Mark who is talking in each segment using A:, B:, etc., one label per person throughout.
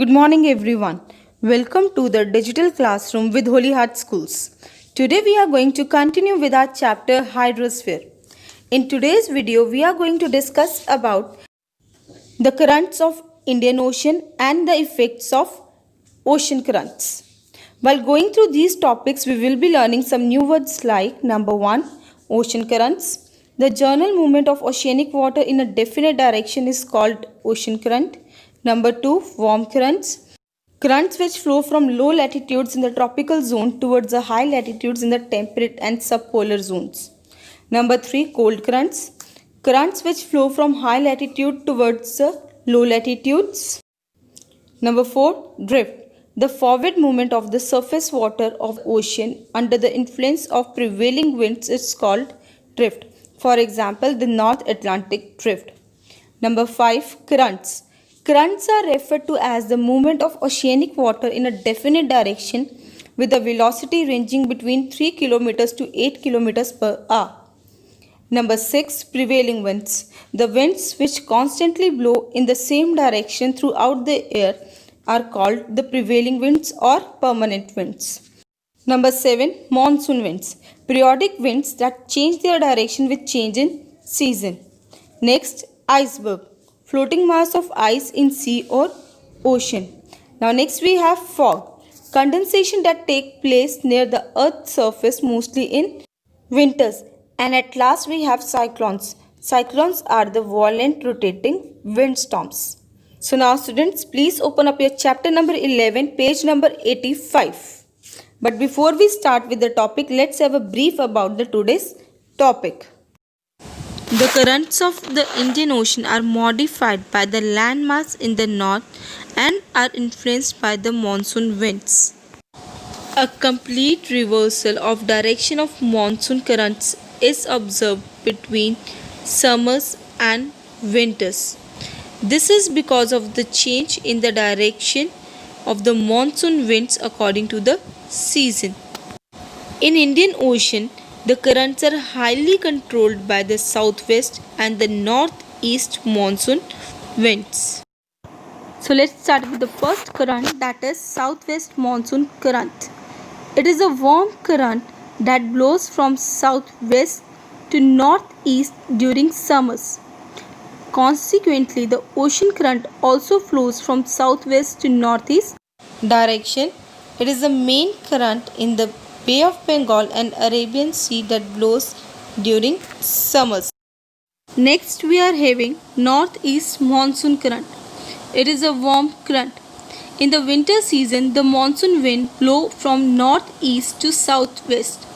A: Good morning, everyone. Welcome to the digital classroom with Holy Heart Schools. Today, we are going to continue with our chapter Hydrosphere. In today's video, we are going to discuss about the currents of Indian Ocean and the effects of ocean currents. While going through these topics, we will be learning some new words like number 1, ocean currents. The general movement of oceanic water in a definite direction is called ocean current. Number 2, warm currents. Currents which flow from low latitudes in the tropical zone towards the high latitudes in the temperate and subpolar zones. Number 3, cold currents. Currents which flow from high latitude towards the low latitudes. Number 4, drift. The forward movement of the surface water of ocean under the influence of prevailing winds is called drift. For example, the North Atlantic drift. Number 5, currents. Currents are referred to as the movement of oceanic water in a definite direction with a velocity ranging between 3 km to 8 km per hour. Number 6, prevailing winds. The winds which constantly blow in the same direction throughout the air are called the prevailing winds or permanent winds. Number 7, monsoon winds. Periodic winds that change their direction with change in season. Next, iceberg. Floating mass of ice in sea or ocean. Now next we have fog. Condensation that take place near the earth's surface mostly in winters. And at last we have cyclones. Cyclones are the violent rotating windstorms. So now students, please open up your chapter number 11, page number 85. But before we start with the topic, let's have a brief about the today's topic. The currents of the Indian Ocean are modified by the landmass in the north and are influenced by the monsoon winds. A complete reversal of direction of monsoon currents is observed between summers and winters. This is because of the change in the direction of the monsoon winds according to the season. In Indian Ocean, the currents are highly controlled by the southwest and the northeast monsoon winds. So let's start with the first current, that is southwest monsoon current. It is a warm current that blows from southwest to northeast during summers. Consequently, the ocean current also flows from southwest to northeast direction. It is the main current in the Bay of Bengal and Arabian Sea that blows during summers. Next we are having northeast monsoon current. It is a warm current. In the winter season, the monsoon wind blow from northeast to southwest.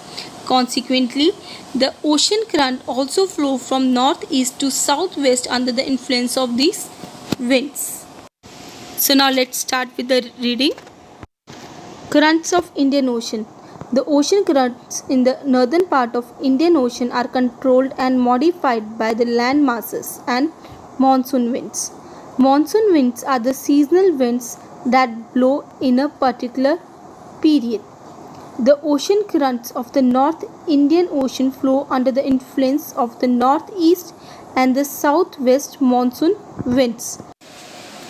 A: Consequently, the ocean current also flow from northeast to southwest under the influence of these winds. So now let's start with the reading. Currents of Indian Ocean. The ocean currents in the northern part of Indian Ocean are controlled and modified by the land masses and monsoon winds. Monsoon winds are the seasonal winds that blow in a particular period. The ocean currents of the North Indian Ocean flow under the influence of the northeast and the southwest monsoon winds.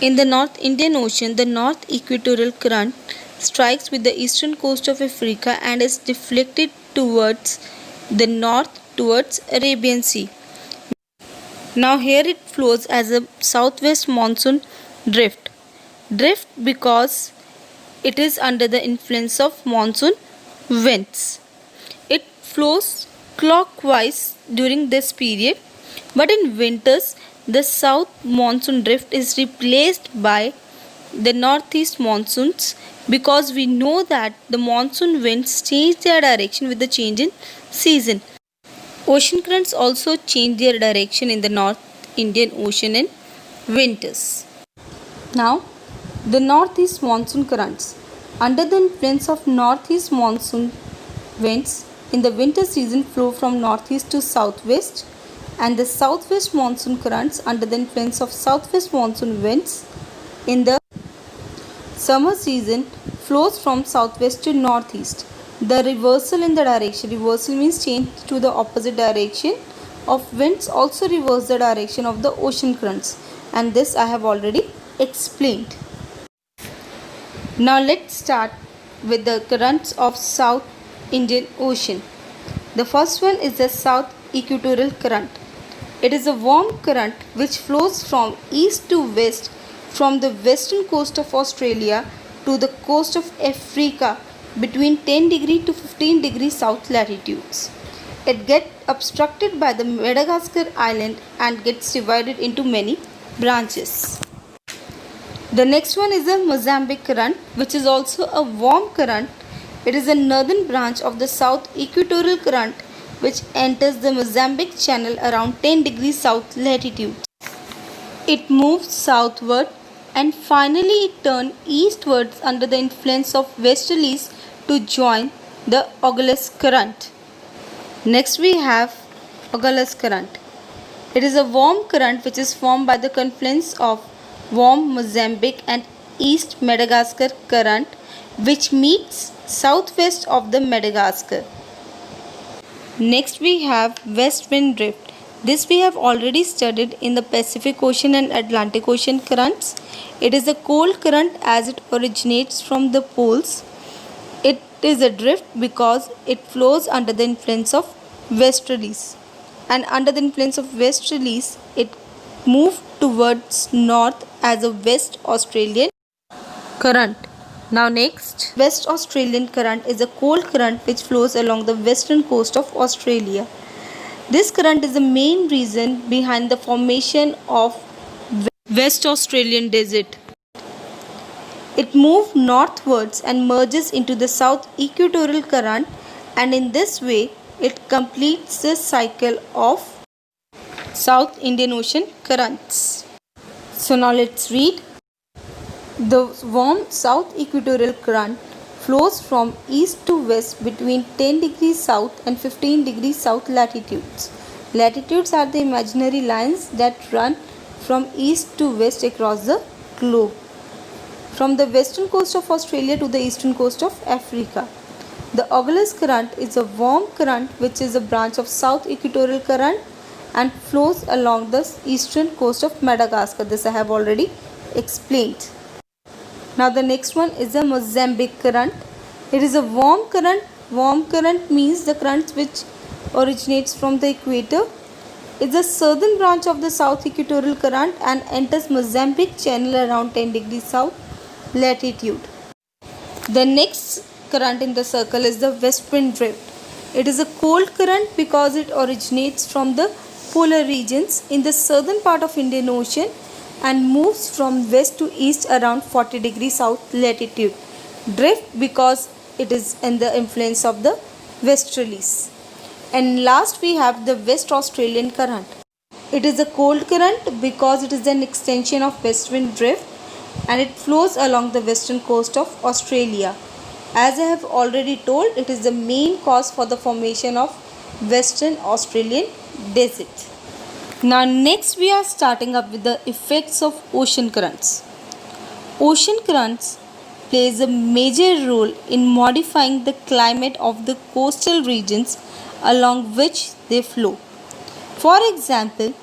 A: In the North Indian Ocean, the North Equatorial Current strikes with the eastern coast of Africa and is deflected towards the north towards Arabian Sea. Now here it flows as a southwest monsoon drift. Drift because it is under the influence of monsoon winds. It flows clockwise during this period, but in winters the south monsoon drift is replaced by the northeast monsoons because we know that the monsoon winds change their direction with the change in season. Ocean currents also change their direction in the North Indian Ocean in winters. Now, the northeast monsoon currents. Under the influence of northeast monsoon winds, in the winter season flow from northeast to southwest, and the southwest monsoon currents under the influence of southwest monsoon winds in the summer season flows from southwest to northeast. The reversal in the direction, reversal means change to the opposite direction of winds, also reverse the direction of the ocean currents, and this I have already explained. Now let's start with the currents of South Indian Ocean. The first one is the South Equatorial Current. It is a warm current which flows from east to west from the western coast of Australia to the coast of Africa between 10 degree to 15 degree south latitudes. It gets obstructed by the Madagascar island and gets divided into many branches. The next one is the Mozambique current, which is also a warm current. It is a northern branch of the South Equatorial Current which enters the Mozambique Channel around 10 degrees south latitude. It moves southward and finally it turns eastwards under the influence of westerlies to join the Agulhas current. Next we have Agulhas current. It is a warm current which is formed by the confluence of warm Mozambique and East Madagascar current which meets southwest of the Madagascar. Next we have west wind drift. This we have already studied in the Pacific Ocean and Atlantic Ocean currents. It is a cold current as it originates from the poles. It is a drift because it flows under the influence of westerlies, and under the influence of westerlies it moves towards north as a West Australian current. Now next, West Australian current is a cold current which flows along the western coast of Australia. This current is the main reason behind the formation of West Australian desert. It moves northwards and merges into the South Equatorial Current, and in this way it completes the cycle of South Indian Ocean currents. So now let's read. The warm South Equatorial Current flows from east to west between 10 degrees south and 15 degrees south latitudes. Latitudes are the imaginary lines that run from east to west across the globe, from the western coast of Australia to the eastern coast of Africa. The Agulhas current is a warm current which is a branch of South Equatorial Current and flows along the eastern coast of Madagascar. This I have already explained. Now the next one is the Mozambique current. It is a warm current. Warm current means the current which originates from the equator. It is a southern branch of the South Equatorial Current and enters Mozambique Channel around 10 degrees south latitude. The next current in the circle is the west wind drift. It is a cold current because it originates from the polar regions in the southern part of Indian Ocean and moves from west to east around 40 degrees south latitude. Drift because it is in the influence of the westerlies. And last we have the West Australian current. It is a cold current because it is an extension of west wind drift and it flows along the western coast of Australia. As I have already told, it is the main cause for the formation of Western Australian desert. Now next we are starting up with the effects of ocean currents. Ocean currents plays a major role in modifying the climate of the coastal regions along which they flow. For example,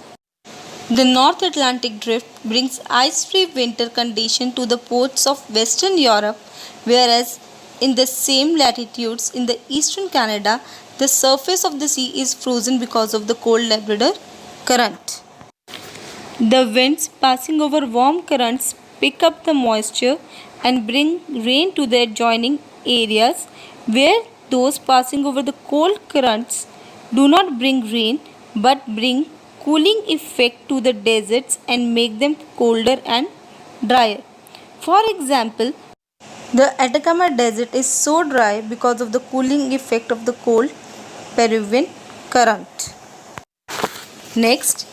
A: the North Atlantic drift brings ice-free winter condition to the ports of Western Europe, whereas in the same latitudes in the eastern Canada, the surface of the sea is frozen because of the cold Labrador current. The winds passing over warm currents pick up the moisture and bring rain to the adjoining areas, where those passing over the cold currents do not bring rain but bring cooling effect to the deserts and make them colder and drier. For example, the Atacama Desert is so dry because of the cooling effect of the cold Peruvian current. Next,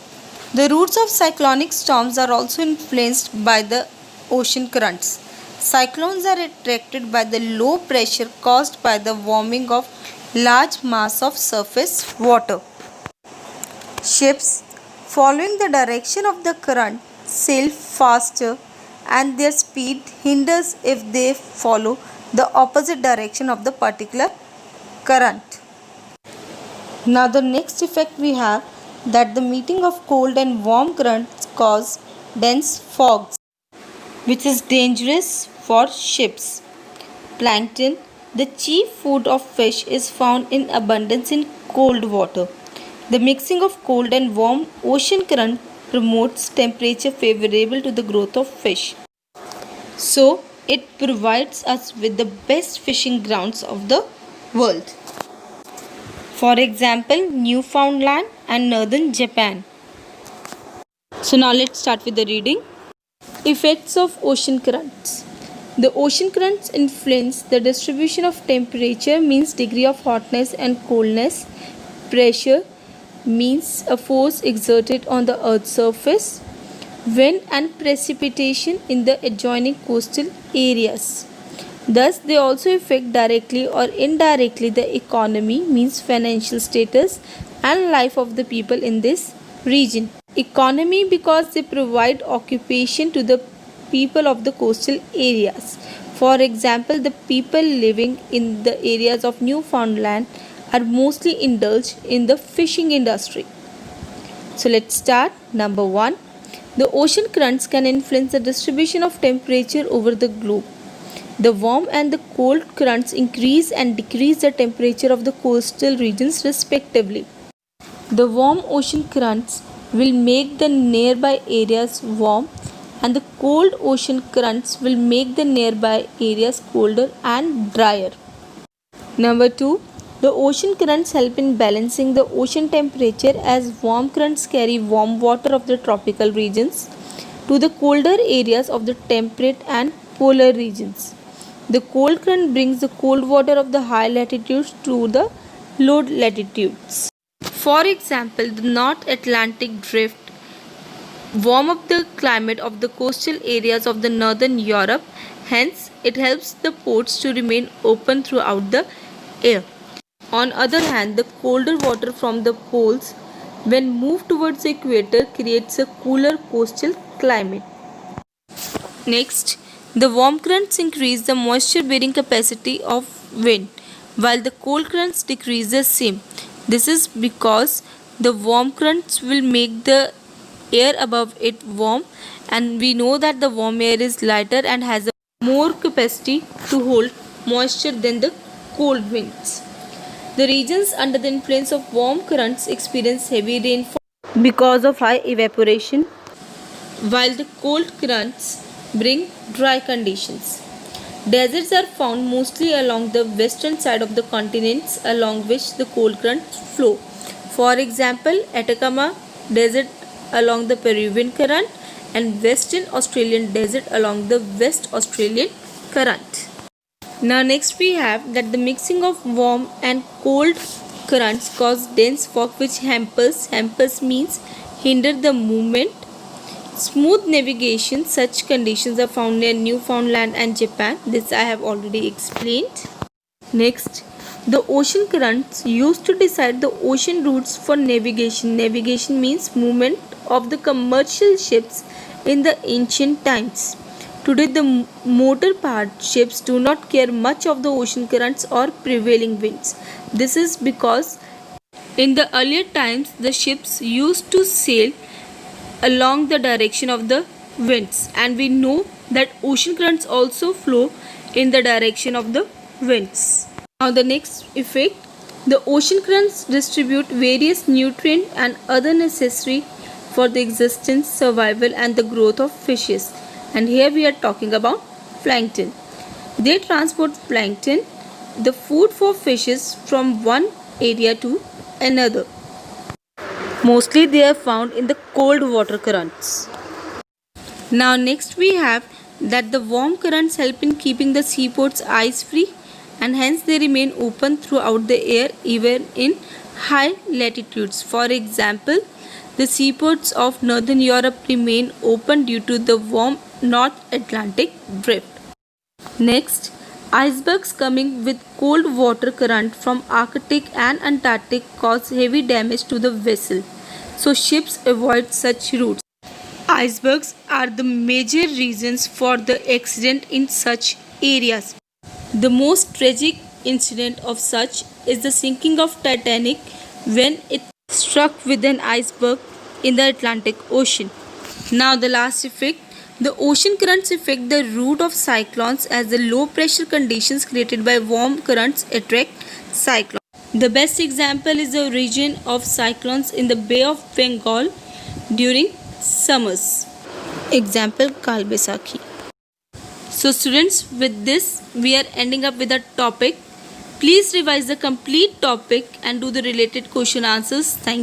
A: the routes of cyclonic storms are also influenced by the ocean currents. Cyclones are attracted by the low pressure caused by the warming of large mass of surface water. Ships following the direction of the current sail faster and their speed hinders if they follow the opposite direction of the particular current. Now the next effect we have that the meeting of cold and warm currents cause dense fogs, which is dangerous for ships. Plankton, the chief food of fish, is found in abundance in cold water. The mixing of cold and warm ocean current promotes temperature favorable to the growth of fish. So, it provides us with the best fishing grounds of the world. For example, Newfoundland and northern Japan. So, now let's start with the reading. Effects of ocean currents. The ocean currents influence the distribution of temperature, means degree of hotness and coldness. Pressure means a force exerted on the earth's surface. Wind and precipitation in the adjoining coastal areas. Thus, they also affect directly or indirectly the economy, means financial status and life of the people in this region. Economy, because they provide occupation to the people of the coastal areas. For example, the people living in the areas of Newfoundland are mostly indulged in the fishing industry. So let's start. Number 1. The ocean currents can influence the distribution of temperature over the globe. The warm and the cold currents increase and decrease the temperature of the coastal regions respectively. The warm ocean currents will make the nearby areas warm, and the cold ocean currents will make the nearby areas colder and drier. Number 2. The ocean currents help in balancing the ocean temperature, as warm currents carry warm water of the tropical regions to the colder areas of the temperate and polar regions. The cold current brings the cold water of the high latitudes to the low latitudes. For example, the North Atlantic drift warm up the climate of the coastal areas of the northern Europe. Hence, it helps the ports to remain open throughout the year. On other hand, the colder water from the poles, when moved towards the equator, creates a cooler coastal climate. Next, the warm currents increase the moisture bearing capacity of wind, while the cold currents decrease the same. This is because the warm currents will make the air above it warm, and we know that the warm air is lighter and has a more capacity to hold moisture than the cold winds. The regions under the influence of warm currents experience heavy rainfall because of high evaporation, while the cold currents bring dry conditions. Deserts are found mostly along the western side of the continents along which the cold currents flow. For example, Atacama Desert along the Peruvian current and Western Australian Desert along the West Australian current. Now next we have that the mixing of warm and cold currents cause dense fog which hampers means hinder the movement. Smooth navigation, such conditions are found near Newfoundland and Japan. This I have already explained. Next, the ocean currents used to decide the ocean routes for navigation. Navigation means movement of the commercial ships in the ancient times. Today, the motor-powered ships do not care much of the ocean currents or prevailing winds. This is because in the earlier times, the ships used to sail along the direction of the winds, and we know that ocean currents also flow in the direction of the winds. Now the next effect, the ocean currents distribute various nutrients and other necessary for the existence, survival and the growth of fishes. And here we are talking about plankton. They transport plankton, the food for fishes, from one area to another. Mostly they are found in the cold water currents. Now next we have that the warm currents help in keeping the seaports ice free, and hence they remain open throughout the year even in high latitudes. For example, the seaports of northern Europe remain open due to the warm North Atlantic drift. Next, icebergs coming with cold water current from Arctic and Antarctic cause heavy damage to the vessel, so ships avoid such routes. Icebergs are the major reasons for the accident in such areas. The most tragic incident of such is the sinking of Titanic when it struck with an iceberg in the Atlantic Ocean. Now the last effect, The ocean currents affect the route of cyclones as the low pressure conditions created by warm currents attract cyclones. The best example is the region of cyclones in the Bay of Bengal during summers. Example Kal Baisakhi. So students, with this we are ending up with the topic. Please revise the complete topic and do the related question answers. Thank you.